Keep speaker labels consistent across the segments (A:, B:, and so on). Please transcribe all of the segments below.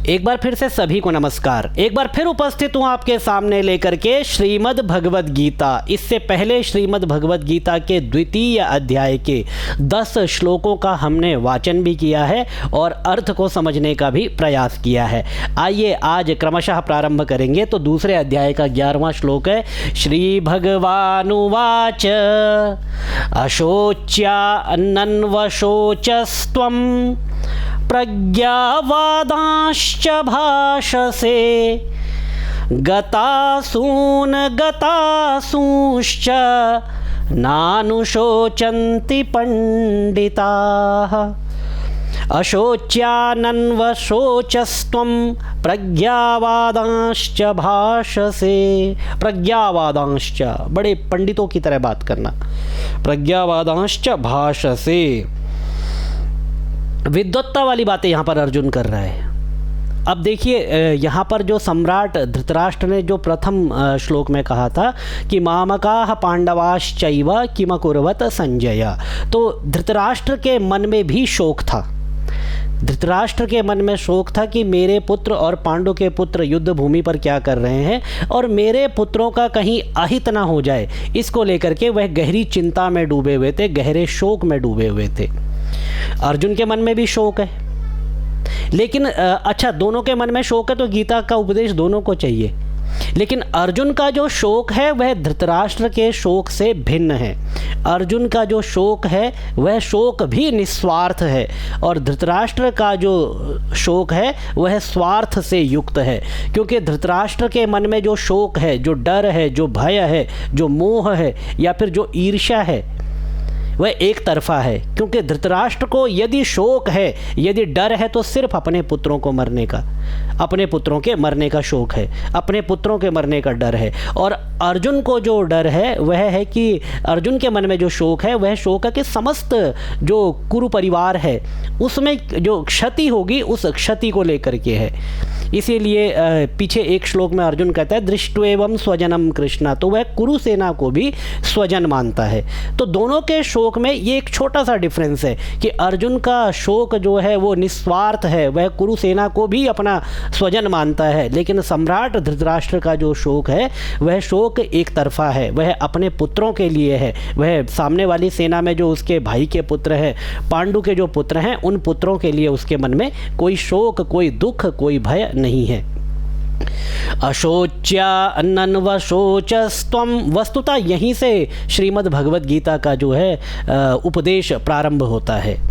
A: एक बार फिर से सभी को नमस्कार। एक बार फिर उपस्थित हूँ आपके सामने लेकर के श्रीमद् भगवद गीता। इससे पहले श्रीमद् भगवद गीता के द्वितीय अध्याय के 10 श्लोकों का हमने वाचन भी किया है और अर्थ को समझने का भी प्रयास किया है। आइए आज क्रमशः प्रारंभ करेंगे। तो दूसरे अध्याय का 11वां श्लोक है। श्री भगवानुवाच अशोच्यान्नन्वशोचस्त्वं प्रज्ञावादांश्च भाषसे गतासून गतासूंश्च नानुशोचन्ति पंडिताः। अशोच्यानन्वशोचस्त्वं प्रज्ञावादांश्च भाषसे। प्रज्ञावादांश्च, बड़े पंडितों की तरह बात करना। प्रज्ञावादांश्च भाषसे, विद्वत्ता वाली बातें यहाँ पर अर्जुन कर रहा है। अब देखिए यहाँ पर जो सम्राट धृतराष्ट्र ने जो प्रथम श्लोक में कहा था कि मामकाः पांडवाश्चैव किमकुर्वत संजय, तो धृतराष्ट्र के मन में भी शोक था। धृतराष्ट्र के मन में शोक था कि मेरे पुत्र और पांडु के पुत्र युद्ध भूमि पर क्या कर रहे हैं और मेरे पुत्रों का कहीं अहित ना हो जाए, इसको लेकर के वह गहरी चिंता में डूबे हुए थे, गहरे शोक में डूबे हुए थे। अर्जुन के मन में भी शोक है, लेकिन अच्छा दोनों के मन में शोक है तो गीता का उपदेश दोनों को चाहिए। लेकिन अर्जुन का जो शोक है वह धृतराष्ट्र के शोक से भिन्न है। अर्जुन का जो शोक है वह शोक भी निस्वार्थ है और धृतराष्ट्र का जो शोक है वह स्वार्थ से युक्त है। क्योंकि धृतराष्ट्र के मन में जो शोक है, जो डर है, जो भय है, जो मोह है या फिर जो ईर्ष्या है, वह एक तरफा है। क्योंकि धृतराष्ट्र को यदि शोक है, यदि डर है तो सिर्फ अपने पुत्रों को मरने का, अपने पुत्रों के मरने का शोक है, अपने पुत्रों के मरने का डर है। और अर्जुन को जो डर है वह है कि अर्जुन के मन में जो शोक है वह शोक है कि समस्त जो कुरु परिवार है उसमें जो क्षति होगी उस क्षति को लेकर के है। इसीलिए पीछे एक श्लोक में अर्जुन कहता है दृष्ट्वेवं स्वजनम कृष्ण, तो वह कुरु सेना को भी स्वजन मानता है। तो दोनों के शोक में ये एक छोटा सा डिफरेंस है कि अर्जुन का शोक जो है वो निस्वार्थ है, वह कुरु सेना को भी अपना स्वजन मानता है। लेकिन सम्राट धृतराष्ट्र का जो शोक है वह शोक एक तरफा है, वह अपने पुत्रों के लिए है। वह सामने वाली सेना में जो उसके भाई के पुत्र हैं, पांडु के जो पुत्र हैं, उन पुत्रों के लिए उसके मन में कोई शोक, कोई दुख, कोई भय नहीं है। अशोच्यान्नन्वशोचस्त्वं, वस्तुतः यहीं से श्रीमद् भगवद गीता का जो है उपदेश प्रारंभ होता है।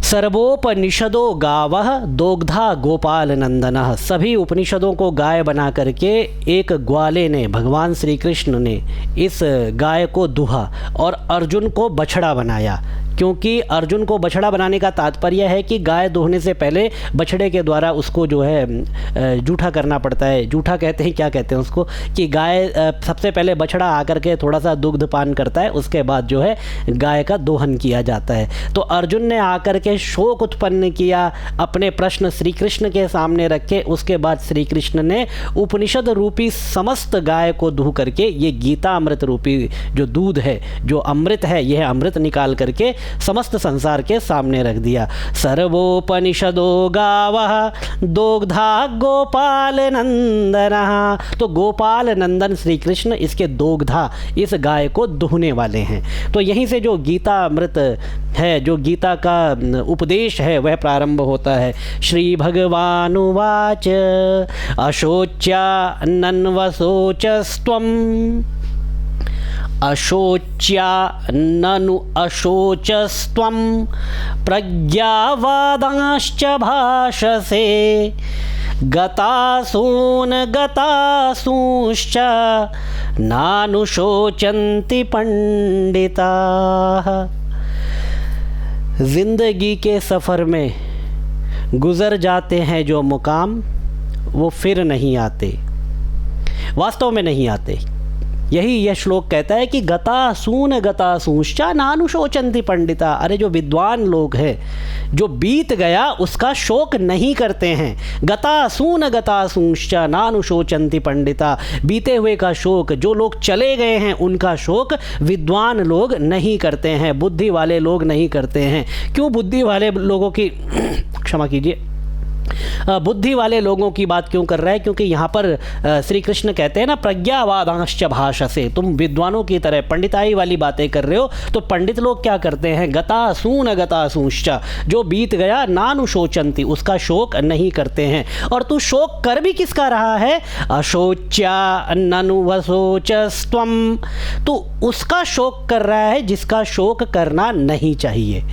A: सर्वोपनिषदो गावः दोग्धा गोपाल नंदनः, सभी उपनिषदों को गाय बना करके एक ग्वाले ने, भगवान श्री कृष्ण ने इस गाय को दुहा और अर्जुन को बछड़ा बनाया। क्योंकि अर्जुन को बछड़ा बनाने का तात्पर्य है कि गाय दोहने से पहले बछड़े के द्वारा उसको जो है जूठा करना पड़ता है। जूठा कहते हैं, क्या कहते हैं उसको, कि गाय सबसे पहले बछड़ा आकर के थोड़ा सा दुग्ध पान करता है, उसके बाद जो है गाय का दोहन किया जाता है। तो अर्जुन ने आकर के शोक उत्पन्न किया, अपने प्रश्न श्री कृष्ण के सामने रखे। उसके बाद श्री कृष्ण ने उपनिषद रूपी समस्त गाय को दूह करके ये गीता अमृत रूपी जो दूध है, जो अमृत है, यह अमृत निकाल करके समस्त संसार के सामने रख दिया। सर्वोपनिषदो गावः दोग्धा गोपाल नंदनः, तो गोपाल नंदन श्री कृष्ण इसके दोग्धा, इस गाय को दुहने वाले हैं। तो यहीं से जो गीता अमृत है, जो गीता का उपदेश है वह प्रारंभ होता है। श्री भगवानुवाच अशोच्यान्नन्वशोचस्त्वं अशोच्याननु अशोचस्त्वं प्रज्ञावादांश्च भाषसे गतासून गतासूंश्च नानुशोचन्ति पंडिताः। जिंदगी के सफ़र में गुज़र जाते हैं जो मुकाम, वो फिर नहीं आते, वास्तव में नहीं आते। यही यह श्लोक कहता है कि गतासून गतासूंश्च नानुशोचन्ति पंडिता। अरे जो विद्वान लोग हैं, जो बीत गया उसका शोक नहीं करते हैं। गतासून गतासूंश्च नानुशोचन्ति पंडिता, बीते हुए का शोक, जो लोग चले गए हैं उनका शोक विद्वान लोग नहीं करते हैं, बुद्धि वाले लोग नहीं करते हैं। क्यों बुद्धि वाले लोगों की क्षमा कीजिए, बुद्धि वाले लोगों की बात क्यों कर रहा है? क्योंकि यहाँ पर श्री कृष्ण कहते हैं ना, प्रज्ञावादांश्च भाषसे, तुम विद्वानों की तरह पंडिताई वाली बातें कर रहे हो। तो पंडित लोग क्या करते हैं? गतासूंश्च, जो बीत गया, नानुशोचंती, उसका शोक नहीं करते हैं। और तू शोक कर भी किसका रहा है? अशोच्या ननुवशोचस्त्वम, तू उसका शोक कर रहा है जिसका शोक करना नहीं चाहिए।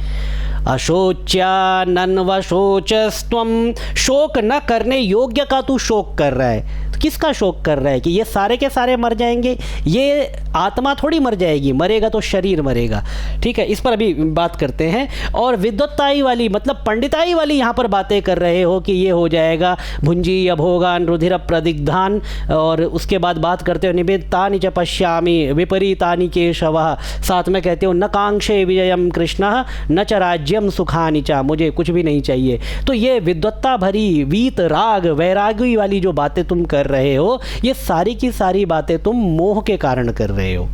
A: अशोच्यानन्वशोचस्त्वम, शोक न करने योग्य का तू शोक कर रहा है। तो किसका शोक कर रहा है? कि ये सारे के सारे मर जाएंगे? ये आत्मा थोड़ी मर जाएगी, मरेगा तो शरीर मरेगा। ठीक है, इस पर अभी बात करते हैं। और विद्वत्ताई वाली, मतलब पंडिताई वाली यहाँ पर बातें कर रहे हो कि ये हो जाएगा भुंजी अभोगान रुधिर प्रदिग्धान, और उसके बाद बात करते हो निमित्तानि च पश्यामि विपरीतानि केशवः, साथ में कहते हो न कांक्षे विजयम कृष्णः न च राज्यम सुखानि च, मुझे कुछ भी नहीं चाहिए। तो ये विद्वत्ता भरी वीत राग वैरागी वाली जो बातें तुम कर रहे हो, ये सारी की सारी बातें तुम मोह के कारण कर रहे हो।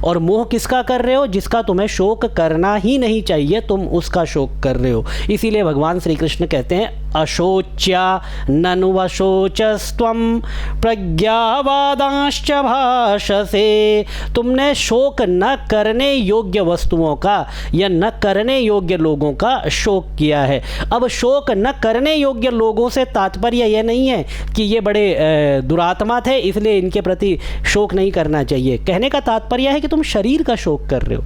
A: और मोह किसका कर रहे हो? जिसका तुम्हें शोक करना ही नहीं चाहिए, तुम उसका शोक कर रहे हो। इसीलिए भगवान श्री कृष्ण कहते हैं अशोच्या ननुवशोचस्त्वम प्रज्ञावादांश्च भाषसे, तुमने शोक न करने योग्य वस्तुओं का या न करने योग्य लोगों का शोक किया है। अब शोक न करने योग्य लोगों से तात्पर्य यह नहीं है कि ये बड़े दुरात्मा थे इसलिए इनके प्रति शोक नहीं करना चाहिए। कहने का तात्पर्य है कि तुम शरीर का शोक कर रहे हो,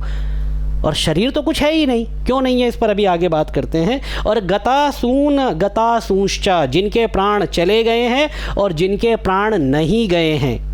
A: और शरीर तो कुछ है ही नहीं। क्यों नहीं है, इस पर अभी आगे बात करते हैं। और गतासूंश्च, जिनके प्राण चले गए हैं और जिनके प्राण नहीं गए हैं,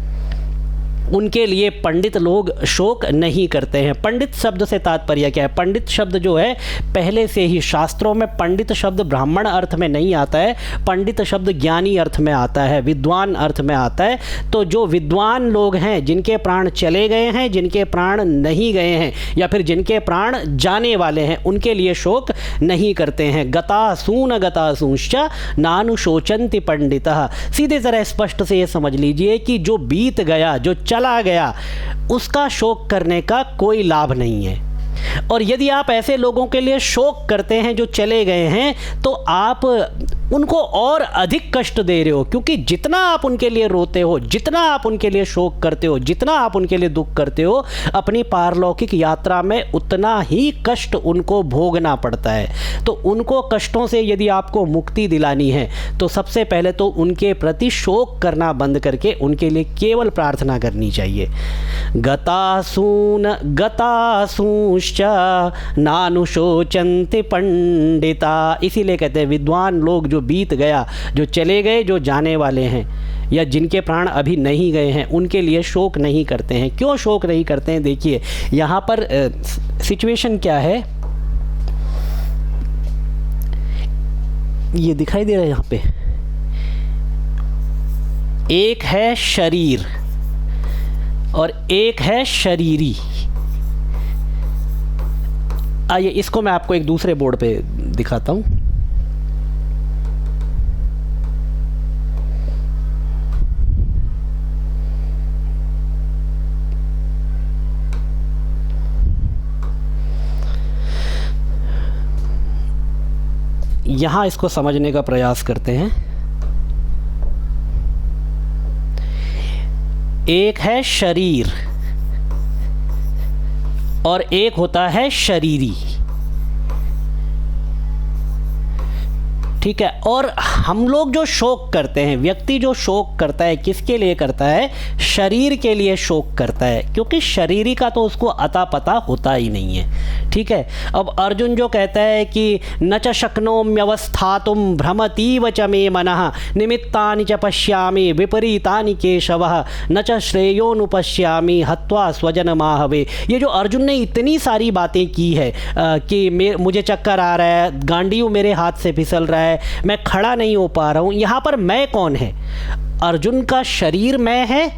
A: उनके लिए पंडित लोग शोक नहीं करते हैं। पंडित शब्द से तात्पर्य क्या है? पंडित शब्द जो है, पहले से ही शास्त्रों में पंडित शब्द ब्राह्मण अर्थ में नहीं आता है, पंडित शब्द ज्ञानी अर्थ में आता है, विद्वान अर्थ में आता है। तो जो विद्वान लोग हैं, जिनके प्राण चले गए हैं, जिनके प्राण नहीं गए हैं, या फिर जिनके प्राण जाने वाले हैं, उनके लिए शोक नहीं करते हैं। गतासूंश्च नानुशोचन्ति पंडितः, सीधे तरह स्पष्ट से ये समझ लीजिए कि जो बीत गया, जो चला गया, उसका शोक करने का कोई लाभ नहीं है। और यदि आप ऐसे लोगों के लिए शोक करते हैं जो चले गए हैं, तो आप उनको और अधिक कष्ट दे रहे हो। क्योंकि जितना आप उनके लिए रोते हो, जितना आप उनके लिए शोक करते हो, जितना आप उनके लिए दुख करते हो, अपनी पारलौकिक यात्रा में उतना ही कष्ट उनको भोगना पड़ता है। तो उनको कष्टों से यदि आपको मुक्ति दिलानी है, तो सबसे पहले तो उनके प्रति शोक करना बंद करके उनके लिए केवल प्रार्थना करनी चाहिए। गतासूंश्च नानुशोचन्ति पंडिता, इसीलिए कहते हैं विद्वान लोग जो बीत गया, जो चले गए, जो जाने वाले हैं, या जिनके प्राण अभी नहीं गए हैं, उनके लिए शोक नहीं करते हैं। क्यों शोक नहीं करते हैं? देखिए यहाँ पर सिचुएशन क्या है, ये दिखाई दे रहा है यहाँ पे। एक है शरीर और एक है शरीरी। आइए इसको मैं आपको एक दूसरे बोर्ड पे दिखाता हूँ। यहाँ इसको समझने का प्रयास करते हैं। एक है शरीर और एक होता है शरीरी, ठीक है। और हम लोग जो शोक करते हैं, व्यक्ति जो शोक करता है, किसके लिए करता है? शरीर के लिए शोक करता है, क्योंकि शरीरी का तो उसको अता पता होता ही नहीं है, ठीक है। अब अर्जुन जो कहता है कि न च शक्नोम्यवस्थातुं भ्रमतीव च मे मनः निमित्तानि च पश्यामि विपरीतानि केशवः न च श्रेयोनुपश्यामि हत्वा स्वजनमाहवे। ये जो अर्जुन ने इतनी सारी बातें की है कि मुझे चक्कर आ रहा है, गांडीव मेरे हाथ से फिसल रहा है, मैं खड़ा नहीं हो पा रहा हूँ, यहाँ पर मैं कौन है? अर्जुन का शरीर मैं है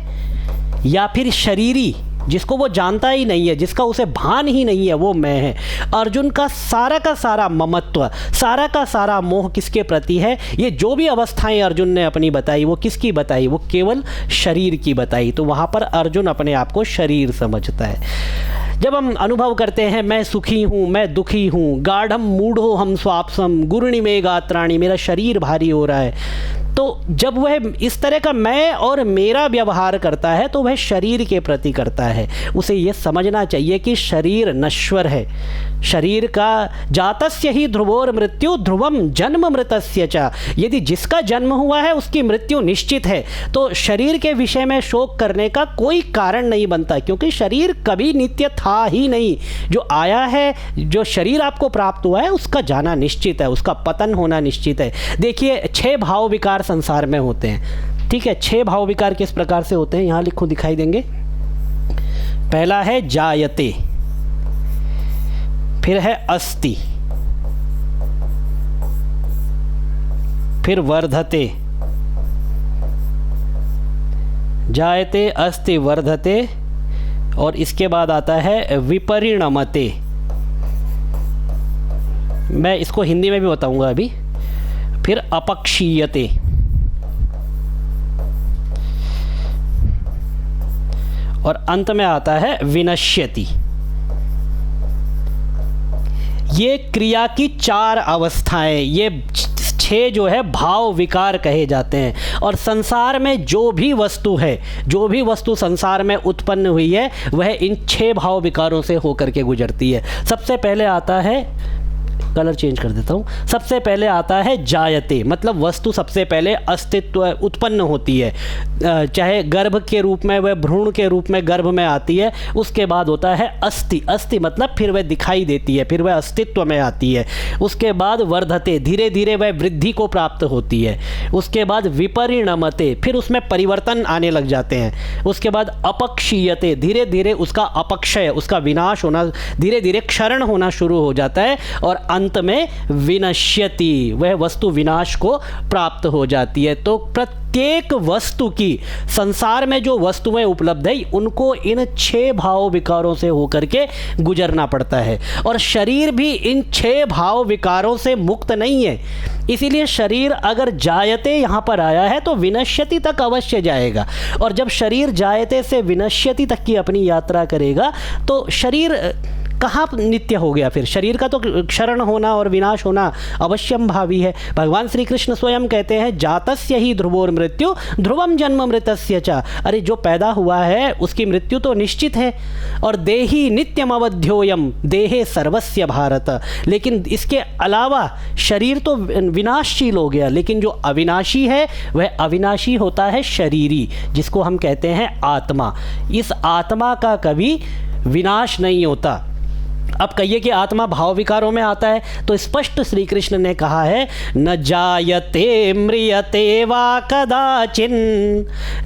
A: या फिर शरीरी जिसको वो जानता ही नहीं है, जिसका उसे भान ही नहीं है, वो मैं है। अर्जुन का सारा ममत्व, सारा का सारा मोह किसके प्रति है? ये जो भी अवस्थाएं अर्जुन ने अपनी बताई, वो किसकी बताई? वो केवल शरीर की बताई। तो वहाँ पर अर्जुन अपने आप को शरीर समझता है। जब हम अनुभव करते हैं मैं सुखी हूँ, मैं दुखी हूँ, गाढ़म मूढ़ो हम स्वापसम गुरुणि में गात्राणी, मेरा शरीर भारी हो रहा है, तो जब वह इस तरह का मैं और मेरा व्यवहार करता है तो वह शरीर के प्रति करता है। उसे यह समझना चाहिए कि शरीर नश्वर है। शरीर का जातस्य ही ध्रुवोर मृत्यु ध्रुवम जन्म मृतस्य च, यदि जिसका जन्म हुआ है उसकी मृत्यु निश्चित है, तो शरीर के विषय में शोक करने का कोई कारण नहीं बनता, क्योंकि शरीर कभी नित्य था ही नहीं। जो आया है, जो शरीर आपको प्राप्त हुआ है, उसका जाना निश्चित है, उसका पतन होना निश्चित है। देखिए 6 भाव विकार संसार में होते हैं, ठीक है। 6 भाव विकार किस प्रकार से होते हैं, यहाँ लिखो, दिखाई देंगे। पहला है जायते, फिर है अस्ति, फिर वर्धते, जायते अस्ति वर्धते, और इसके बाद आता है विपरिणमते। मैं इसको हिंदी में भी बताऊंगा अभी। फिर अपक्षीयते, और अंत में आता है विनश्यति। ये क्रिया की 4 अवस्थाएं, ये 6 जो है भाव विकार कहे जाते हैं। और संसार में जो भी वस्तु है, जो भी वस्तु संसार में उत्पन्न हुई है, वह इन 6 भाव विकारों से होकर के गुजरती है। सबसे पहले आता है, कलर चेंज कर देता हूँ, सबसे पहले आता है जायते, मतलब वस्तु सबसे पहले अस्तित्व उत्पन्न होती है, चाहे गर्भ के रूप में, वह भ्रूण के रूप में गर्भ में आती है। उसके बाद होता है अस्ति, अस्ति मतलब फिर वह दिखाई देती है, फिर वह अस्तित्व में आती है। उसके बाद वर्धते, धीरे धीरे वह वृद्धि को प्राप्त होती है। उसके बाद विपरिणमते, फिर उसमें परिवर्तन आने लग जाते हैं। उसके बाद अपक्षीयते, धीरे धीरे उसका अपक्षय, उसका विनाश होना, धीरे धीरे क्षरण होना शुरू हो जाता है। और अंत में विनश्यति, वह वस्तु विनाश को प्राप्त हो जाती है। तो प्रत्येक वस्तु की, संसार में जो वस्तुएं उपलब्ध है, उनको इन 6 भाव विकारों से होकर के गुजरना पड़ता है। और शरीर भी इन 6 भाव विकारों से मुक्त नहीं है। इसीलिए शरीर अगर जायते यहाँ पर आया है तो विनश्यति तक अवश्य जाएगा। और जब शरीर जायते से विनश्यति तक की अपनी यात्रा करेगा तो शरीर कहाँ नित्य हो गया? फिर शरीर का तो क्षरण होना और विनाश होना अवश्यम भावी है। भगवान श्री कृष्ण स्वयं कहते हैं जातस्य ही ध्रुवोर मृत्यु ध्रुवम जन्म मृतस्य च। अरे जो पैदा हुआ है उसकी मृत्यु तो निश्चित है। और देही नित्यम अवध्योयम देहे सर्वस्य भारत, लेकिन इसके अलावा शरीर तो विनाशशील हो गया, लेकिन जो अविनाशी है वह अविनाशी होता है शरीरी, जिसको हम कहते हैं आत्मा। इस आत्मा का कभी विनाश नहीं होता। अब कहिए कि आत्मा भाव विकारों में आता है, तो स्पष्ट श्री कृष्ण ने कहा है न जायते म्रियते वा कदाचिन,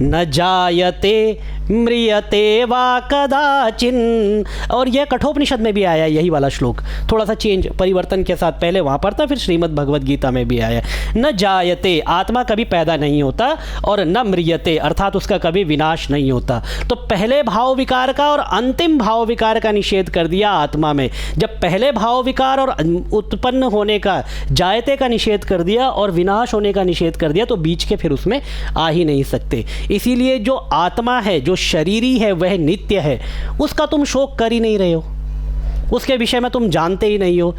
A: न जायते म्रियते वा कदाचिन। और यह कठोपनिषद में भी आया यही वाला श्लोक, थोड़ा सा चेंज परिवर्तन के साथ, पहले वहाँ पर था, फिर श्रीमद् भगवद गीता में भी आया। न जायते, आत्मा कभी पैदा नहीं होता, और न म्रियते अर्थात उसका कभी विनाश नहीं होता। तो पहले भाव विकार का और अंतिम भाव विकार का निषेध कर दिया आत्मा में। जब पहले भाव विकार और उत्पन्न होने का, जायते का निषेध कर दिया और विनाश होने का निषेध कर दिया, तो बीच के फिर उसमें आ ही नहीं सकते। इसीलिए जो आत्मा है, जो शरीरी है, वह नित्य है, उसका तुम शोक कर ही नहीं रहे हो, उसके विषय में तुम जानते ही नहीं हो।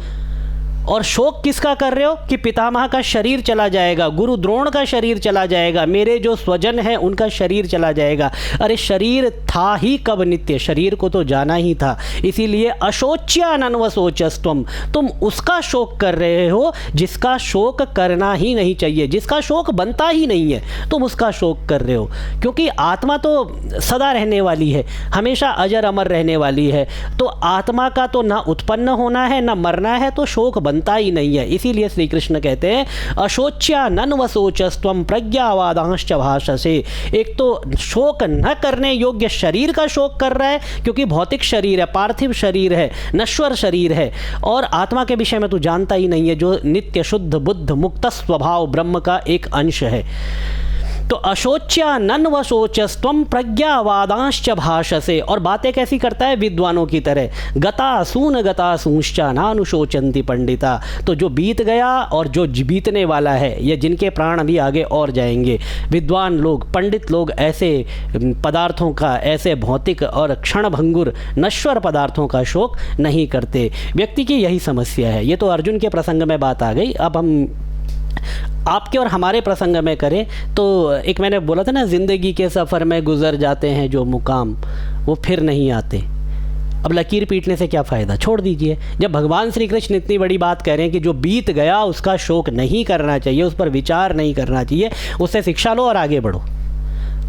A: और शोक किसका कर रहे हो कि पितामह का शरीर चला जाएगा, गुरु द्रोण का शरीर चला जाएगा, मेरे जो स्वजन हैं उनका शरीर चला जाएगा। अरे शरीर था ही कब नित्य, शरीर को तो जाना ही था। इसीलिए अशोच्यानन्वशोचस्त्वम, तुम उसका शोक कर रहे हो जिसका शोक करना ही नहीं चाहिए, जिसका शोक बनता ही नहीं है, तुम उसका शोक कर रहे हो। क्योंकि आत्मा तो सदा रहने वाली है, हमेशा अजर अमर रहने वाली है। तो आत्मा का तो ना उत्पन्न होना है ना मरना है, तो शोक बनता ही नहीं है। इसीलिए श्री कृष्ण कहते हैं अशोच्यानन्वशोचस्त्वम प्रज्ञावादांश्च भाषसे। एक तो शोक न करने योग्य शरीर का शोक कर रहा है, क्योंकि भौतिक शरीर है, पार्थिव शरीर है, नश्वर शरीर है, और आत्मा के विषय में तू जानता ही नहीं है, जो नित्य शुद्ध बुद्ध मुक्त स्वभाव ब्रह्म का एक अंश है। तो अशोच्या नन्वशोचस्त्वं प्रज्ञावादांश्च भाषसे, और बातें कैसी करता है विद्वानों की तरह, गतासूंश्च नानुशोचन्ति पंडिता। तो जो बीत गया और जो बीतने वाला है, ये जिनके प्राण अभी आगे और जाएंगे, विद्वान लोग, पंडित लोग ऐसे पदार्थों का, ऐसे भौतिक और क्षणभंगुर नश्वर पदार्थों का शोक नहीं करते। व्यक्ति की यही समस्या है। ये तो अर्जुन के प्रसंग में बात आ गई। अब हम आपके और हमारे प्रसंग में करें तो एक मैंने बोला था ना, ज़िंदगी के सफ़र में गुजर जाते हैं जो मुकाम, वो फिर नहीं आते। अब लकीर पीटने से क्या फ़ायदा, छोड़ दीजिए। जब भगवान श्री कृष्ण इतनी बड़ी बात कह रहे हैं कि जो बीत गया उसका शोक नहीं करना चाहिए, उस पर विचार नहीं करना चाहिए, उससे शिक्षा लो और आगे बढ़ो।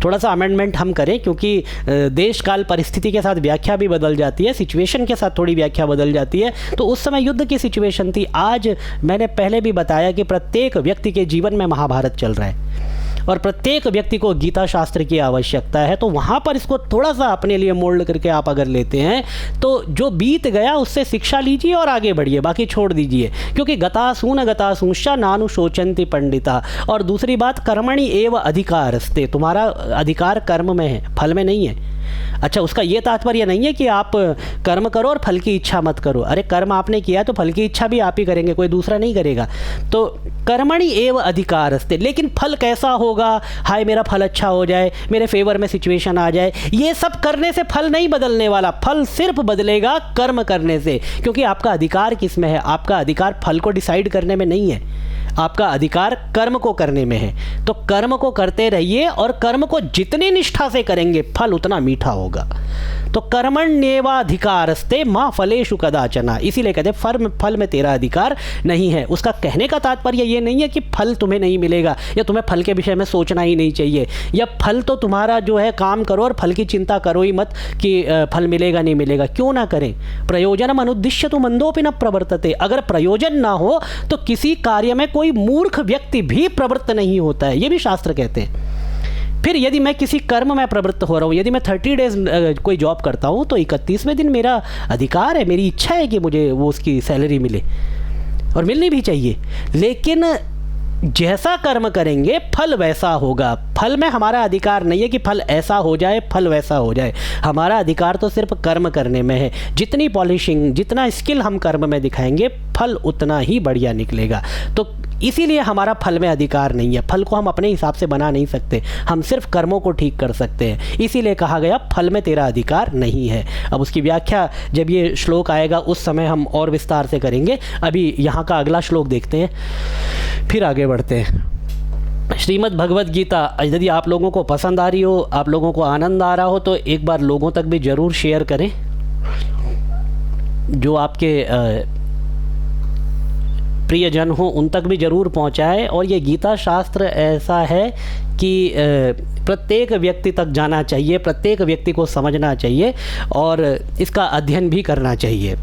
A: थोड़ा सा अमेंडमेंट हम करें, क्योंकि देश काल परिस्थिति के साथ व्याख्या भी बदल जाती है, सिचुएशन के साथ थोड़ी व्याख्या बदल जाती है। तो उस समय युद्ध की सिचुएशन थी। आज मैंने पहले भी बताया कि प्रत्येक व्यक्ति के जीवन में महाभारत चल रहा है और प्रत्येक व्यक्ति को गीता शास्त्र की आवश्यकता है। तो वहाँ पर इसको थोड़ा सा अपने लिए मोल्ड करके आप अगर लेते हैं तो जो बीत गया उससे शिक्षा लीजिए और आगे बढ़िए, बाकी छोड़ दीजिए। क्योंकि गतासूंश्च नानुशोचन्ति पंडिता। और दूसरी बात, कर्मणि एव अधिकारस्ते, तुम्हारा अधिकार कर्म में है, फल में नहीं है। अच्छा, उसका ये तात्पर्य नहीं है कि आप कर्म करो और फल की इच्छा मत करो। अरे कर्म आपने किया तो फल की इच्छा भी आप ही करेंगे, कोई दूसरा नहीं करेगा। तो कर्मणि एव अधिकारस्ते, लेकिन फल कैसा होगा, हाय मेरा फल अच्छा हो जाए, मेरे फेवर में सिचुएशन आ जाए, ये सब करने से फल नहीं बदलने वाला। फल सिर्फ बदलेगा कर्म करने से। क्योंकि आपका अधिकार किस में है? आपका अधिकार फल को डिसाइड करने में नहीं है, आपका अधिकार कर्म को करने में है। तो कर्म को करते रहिए और कर्म को जितनी निष्ठा से करेंगे फल उतना मीठा होगा। तो कर्मण्येवाधिकारस्ते माँ फलेषु कदाचन, इसीलिए कहते फल में तेरा अधिकार नहीं है। उसका कहने का तात्पर्य ये नहीं है कि फल तुम्हें नहीं मिलेगा या तुम्हें फल के विषय में सोचना ही नहीं चाहिए, या फल तो तुम्हारा जो है काम करो और फल की चिंता करो ही मत कि फल मिलेगा नहीं मिलेगा। क्यों ना करें? प्रयोजनम अनुद्दिश्य तो मंदोपि न प्रवर्तते। अगर प्रयोजन ना हो तो किसी कार्य में कोई मूर्ख व्यक्ति भी प्रवृत्त नहीं होता है, ये भी शास्त्र कहते हैं। फिर यदि मैं किसी कर्म में प्रवृत्त हो रहा हूँ, यदि मैं 30 डेज कोई जॉब करता हूँ तो 31वें दिन मेरा अधिकार है, मेरी इच्छा है कि मुझे वो उसकी सैलरी मिले और मिलनी भी चाहिए। लेकिन जैसा कर्म करेंगे फल वैसा होगा। फल में हमारा अधिकार नहीं है कि फल ऐसा हो जाए, फल वैसा हो जाए। हमारा अधिकार तो सिर्फ कर्म करने में है। जितनी पॉलिशिंग, जितना स्किल हम कर्म में दिखाएंगे फल उतना ही बढ़िया निकलेगा। तो इसीलिए हमारा फल में अधिकार नहीं है। फल को हम अपने हिसाब से बना नहीं सकते, हम सिर्फ कर्मों को ठीक कर सकते हैं। इसीलिए कहा गया फल में तेरा अधिकार नहीं है। अब उसकी व्याख्या जब ये श्लोक आएगा उस समय हम और विस्तार से करेंगे। अभी यहाँ का अगला श्लोक देखते हैं, फिर आगे बढ़ते हैं। श्रीमद् भगवद गीता यदि आप लोगों को पसंद आ रही हो, आप लोगों को आनंद आ रहा हो, तो एक बार लोगों तक भी ज़रूर शेयर करें, जो आपके प्रियजन हो उन तक भी ज़रूर पहुंचाए। और ये गीता शास्त्र ऐसा है कि प्रत्येक व्यक्ति तक जाना चाहिए, प्रत्येक व्यक्ति को समझना चाहिए और इसका अध्ययन भी करना चाहिए,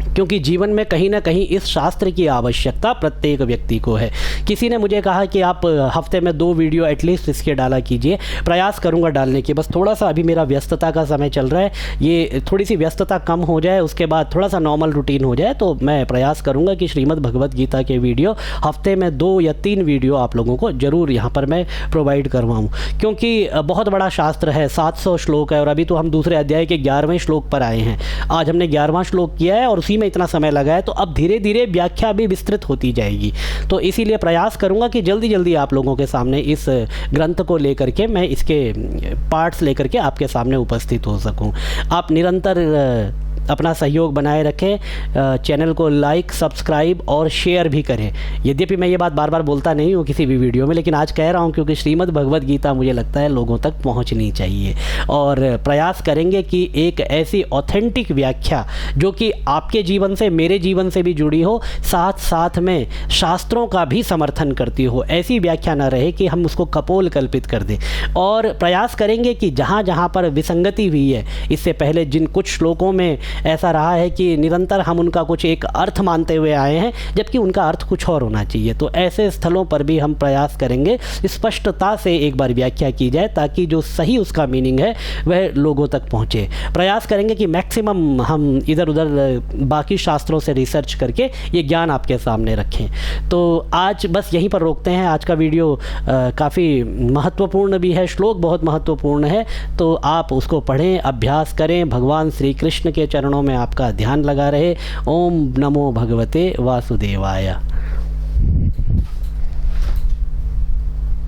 A: क्योंकि जीवन में कहीं ना कहीं इस शास्त्र की आवश्यकता प्रत्येक व्यक्ति को है। किसी ने मुझे कहा कि आप हफ्ते में 2 वीडियो एटलीस्ट इसके डाला कीजिए। प्रयास करूंगा डालने की, बस थोड़ा सा अभी मेरा व्यस्तता का समय चल रहा है। ये थोड़ी सी व्यस्तता कम हो जाए, उसके बाद थोड़ा सा नॉर्मल रूटीन हो जाए तो मैं प्रयास करूंगा कि श्रीमद् भगवद गीता के वीडियो हफ्ते में 2 या 3 वीडियो आप लोगों को ज़रूर यहाँ पर मैं प्रोवाइड करवाऊँ, क्योंकि बहुत बड़ा शास्त्र है, 700 श्लोक है और अभी तो हम दूसरे अध्याय के 11वें श्लोक पर आए हैं। आज हमने 11वां श्लोक किया है और उसी में इतना समय लगा है, तो अब धीरे धीरे व्याख्या भी विस्तृत होती जाएगी। तो इसीलिए प्रयास करूंगा कि जल्दी जल्दी आप लोगों के सामने इस ग्रंथ को लेकर के मैं इसके पार्ट्स लेकर के आपके सामने उपस्थित हो सकूं। आप निरंतर अपना सहयोग बनाए रखें, चैनल को लाइक, सब्सक्राइब और शेयर भी करें। यद्यपि मैं ये बात बार बार बोलता नहीं हूँ किसी भी वीडियो में, लेकिन आज कह रहा हूँ क्योंकि श्रीमद् भगवद गीता मुझे लगता है लोगों तक पहुँचनी चाहिए। और प्रयास करेंगे कि एक ऐसी ऑथेंटिक व्याख्या जो कि आपके जीवन से, मेरे जीवन से भी जुड़ी हो, साथ साथ में शास्त्रों का भी समर्थन करती हो, ऐसी व्याख्या ना रहे कि हम उसको कपोल कल्पित कर दें। और प्रयास करेंगे कि जहाँ जहाँ पर विसंगति हुई है, इससे पहले जिन कुछ श्लोकों में ऐसा रहा है कि निरंतर हम उनका कुछ एक अर्थ मानते हुए आए हैं, जबकि उनका अर्थ कुछ और होना चाहिए। तो ऐसे स्थलों पर भी हम प्रयास करेंगे स्पष्टता से एक बार व्याख्या की जाए, ताकि जो सही उसका मीनिंग है वह लोगों तक पहुँचे। प्रयास करेंगे कि मैक्सिमम हम इधर उधर बाकी शास्त्रों से रिसर्च करके ये ज्ञान आपके सामने रखें। तो आज बस यहीं पर रोकते हैं। आज का वीडियो काफ़ी महत्वपूर्ण भी है, श्लोक बहुत महत्वपूर्ण है, तो आप उसको पढ़ें, अभ्यास करें। भगवान श्री कृष्ण के चरणों में आपका ध्यान लगा रहे। ओम नमो भगवते वासुदेवाय।